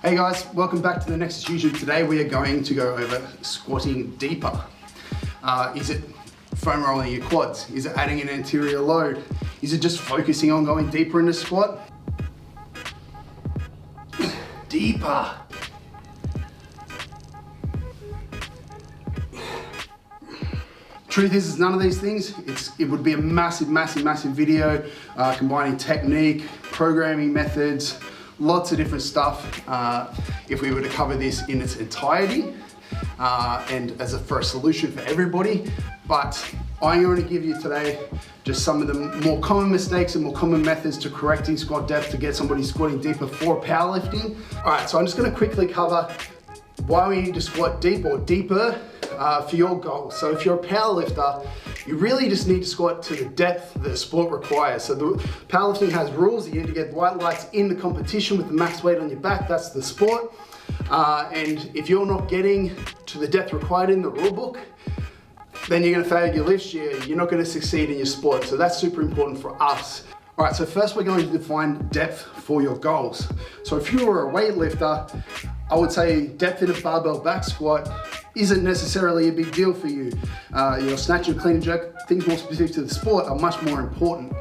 Hey guys, welcome back to the Nexus YouTube. Today we are going to go over squatting deeper. Is it foam rolling your quads? Is it adding an anterior load? Is it just focusing on going deeper in the squat? Deeper. Truth is none of these things. It would be a massive video combining technique, programming methods, lots of different stuff if we were to cover this in its entirety and for a solution for everybody. But I'm going to give you today just some of the more common mistakes and more common methods to correcting squat depth to get somebody squatting deeper for powerlifting. All right, so I'm just going to quickly cover why we need to squat deep or deeper for your goals. So if you're a powerlifter, you really just need to squat to the depth that the sport requires. So the powerlifting has rules. You need to get white lights in the competition with the max weight on your back. That's the sport. And if you're not getting to the depth required in the rule book, then you're going to fail your lifts. You're not going to succeed in your sport. So that's super important for us. All right, so first we're going to define depth for your goals. So if you were a weightlifter, I would say depth in a barbell back squat isn't necessarily a big deal for you. Your snatch and clean and jerk, things more specific to the sport, are much more important.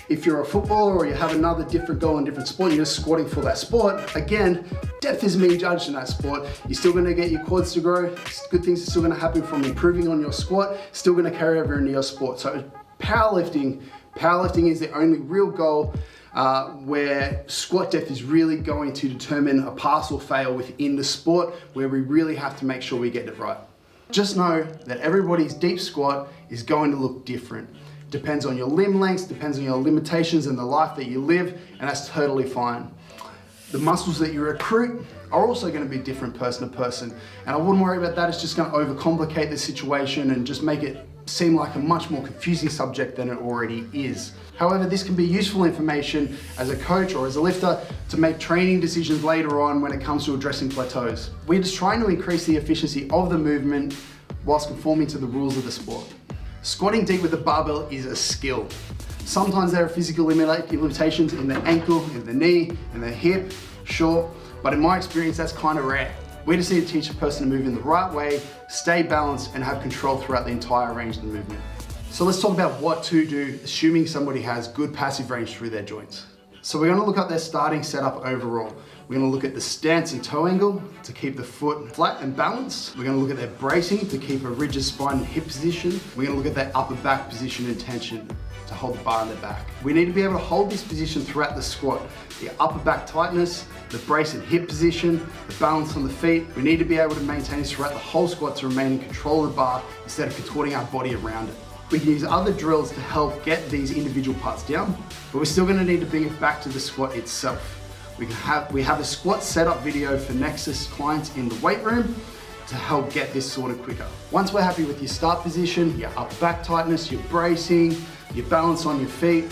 If you're a footballer or you have another different goal in a different sport, you're just squatting for that sport, again, depth isn't being judged in that sport. You're still gonna get your quads to grow. Good things are still gonna happen from improving on your squat, still gonna carry over into your sport. So powerlifting is the only real goal where squat depth is really going to determine a pass or fail within the sport, where we really have to make sure we get it right. Just know that everybody's deep squat is going to look different. Depends on your limb lengths, depends on your limitations and the life that you live, and that's totally fine. The muscles that you recruit are also going to be different person to person, and I wouldn't worry about that. It's just going to overcomplicate the situation and just make it seem like a much more confusing subject than it already is. However, this can be useful information as a coach or as a lifter to make training decisions later on when it comes to addressing plateaus. We're just trying to increase the efficiency of the movement whilst conforming to the rules of the sport. Squatting deep with a barbell is a skill. Sometimes there are physical limitations in the ankle, in the knee, in the hip, sure, but in my experience, that's kind of rare. We just need to teach a person to move in the right way, stay balanced, and have control throughout the entire range of the movement. So let's talk about what to do, assuming somebody has good passive range through their joints. So we're going to look at their starting setup overall. We're going to look at the stance and toe angle to keep the foot flat and balanced. We're going to look at their bracing to keep a rigid spine and hip position. We're going to look at their upper back position and tension to hold the bar on their back. We need to be able to hold this position throughout the squat. The upper back tightness, the brace and hip position, the balance on the feet. We need to be able to maintain this throughout the whole squat to remain in control of the bar instead of contorting our body around it. We can use other drills to help get these individual parts down, but we're still going to need to bring it back to the squat itself. We have a squat setup video for Nexus clients in the weight room to help get this sorted quicker. Once we're happy with your start position, your upper back tightness, your bracing, your balance on your feet,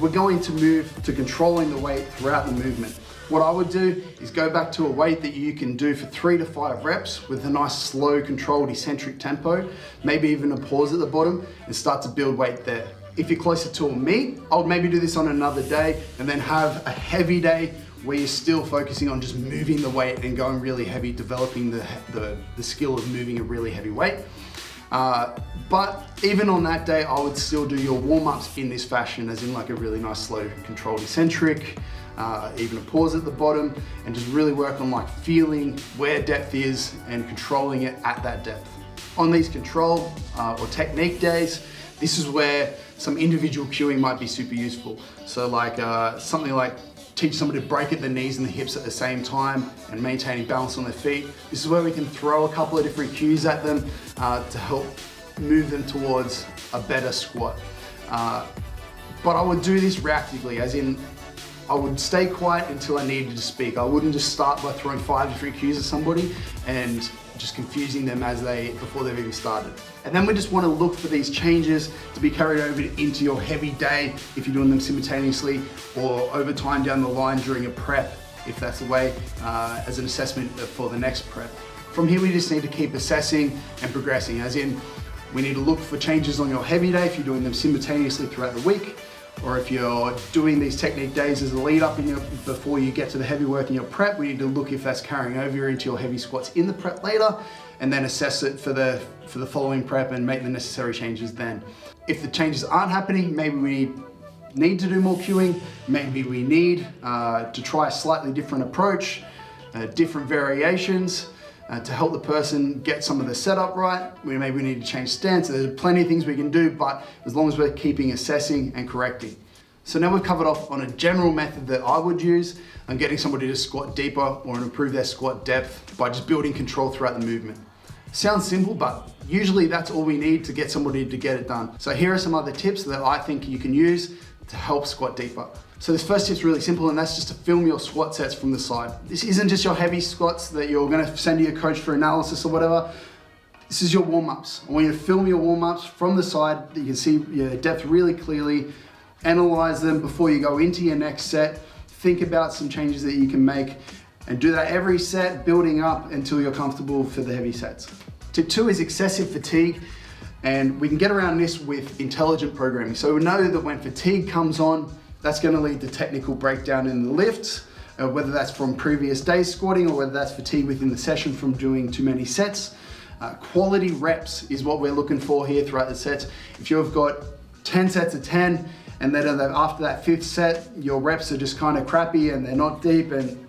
we're going to move to controlling the weight throughout the movement. What I would do is go back to a weight that you can do for 3 to 5 reps with a nice slow, controlled, eccentric tempo, maybe even a pause at the bottom, and start to build weight there. If you're closer to a meet, I would maybe do this on another day and then have a heavy day where you're still focusing on just moving the weight and going really heavy, developing the skill of moving a really heavy weight. But even on that day, I would still do your warm-ups in this fashion, as in like a really nice, slow, controlled, eccentric, even a pause at the bottom, and just really work on like feeling where depth is and controlling it at that depth. On these control or technique days, this is where some individual cueing might be super useful. So like something like teach somebody to break at the knees and the hips at the same time and maintaining balance on their feet. This is where we can throw a couple of different cues at them to help move them towards a better squat. But I would do this reactively, as in I would stay quiet until I needed to speak. I wouldn't just start by throwing 5 different cues at somebody and just confusing them before they've even started. And then we just want to look for these changes to be carried over into your heavy day if you're doing them simultaneously, or over time down the line during a prep, if that's the way, as an assessment for the next prep. From here, we just need to keep assessing and progressing, as in we need to look for changes on your heavy day if you're doing them simultaneously throughout the week, or if you're doing these technique days as a lead up before you get to the heavy work in your prep, we need to look if that's carrying over into your heavy squats in the prep later, and then assess it for the following prep and make the necessary changes then. If the changes aren't happening, maybe we need to do more cueing, maybe we need to try a slightly different approach, different variations to help the person get some of the setup right. Maybe we need to change stance. There's plenty of things we can do, but as long as we're keeping assessing and correcting. So now we've covered off on a general method that I would use on getting somebody to squat deeper or improve their squat depth by just building control throughout the movement. Sounds simple, but usually that's all we need to get somebody to get it done. So here are some other tips that I think you can use to help squat deeper. So this first tip's really simple, and that's just to film your squat sets from the side. This isn't just your heavy squats that you're gonna send to your coach for analysis or whatever. This is your warm-ups. I want you to film your warm-ups from the side, that you can see your depth really clearly, analyze them before you go into your next set, think about some changes that you can make, and do that every set, building up until you're comfortable for the heavy sets. Tip 2 is excessive fatigue. And we can get around this with intelligent programming. So we know that when fatigue comes on, that's gonna lead to technical breakdown in the lifts, whether that's from previous days squatting or whether that's fatigue within the session from doing too many sets. Quality reps is what we're looking for here throughout the sets. If you've got 10 sets of 10, and then after that 5th set, your reps are just kind of crappy and they're not deep and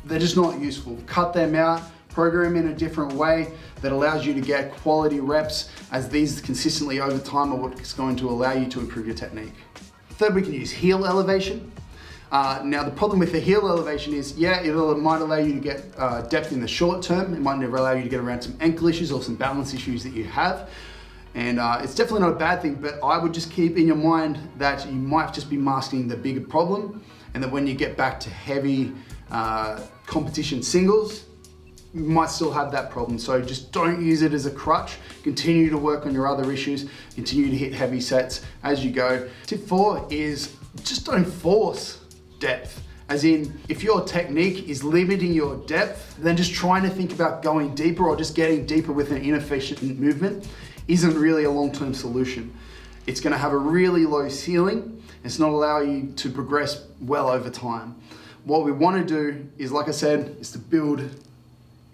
they're just not useful. Cut them out. Program in a different way that allows you to get quality reps, as these consistently over time are what's going to allow you to improve your technique. Third, we can use heel elevation. Now the problem with the heel elevation is, yeah, it might allow you to get depth in the short term. It might never allow you to get around some ankle issues or some balance issues that you have. And it's definitely not a bad thing, but I would just keep in your mind that you might just be masking the bigger problem, and that when you get back to heavy competition singles, you might still have that problem. So just don't use it as a crutch. Continue to work on your other issues. Continue to hit heavy sets as you go. Tip 4 is just don't force depth. As in, if your technique is limiting your depth, then just trying to think about going deeper or just getting deeper with an inefficient movement isn't really a long-term solution. It's gonna have a really low ceiling. It's not allow you to progress well over time. What we wanna do is, like I said, is to build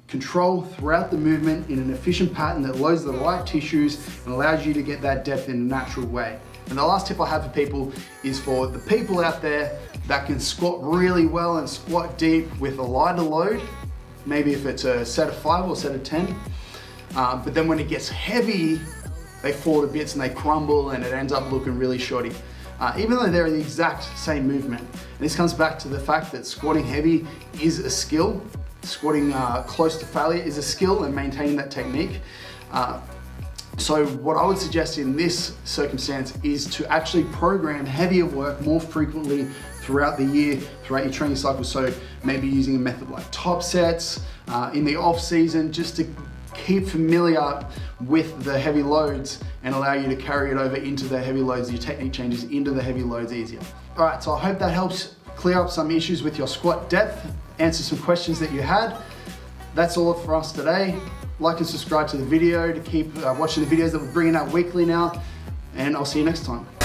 control throughout the movement in an efficient pattern that loads the right tissues and allows you to get that depth in a natural way. And the last tip I have for people is for the people out there that can squat really well and squat deep with a lighter load, maybe if it's a set of 5 or set of 10, but then when it gets heavy, they fall to bits and they crumble and it ends up looking really shoddy. Even though they're the exact same movement. And this comes back to the fact that squatting heavy is a skill. Squatting close to failure is a skill, and maintaining that technique. So what I would suggest in this circumstance is to actually program heavier work more frequently throughout the year, throughout your training cycle. So maybe using a method like top sets in the off season, just to keep familiar with the heavy loads and allow you to carry it over into the heavy loads, your technique changes into the heavy loads easier. All right, so I hope that helps clear up some issues with your squat depth, answer some questions that you had. That's all for us today. Like and subscribe to the video to keep watching the videos that we're bringing out weekly now, and I'll see you next time.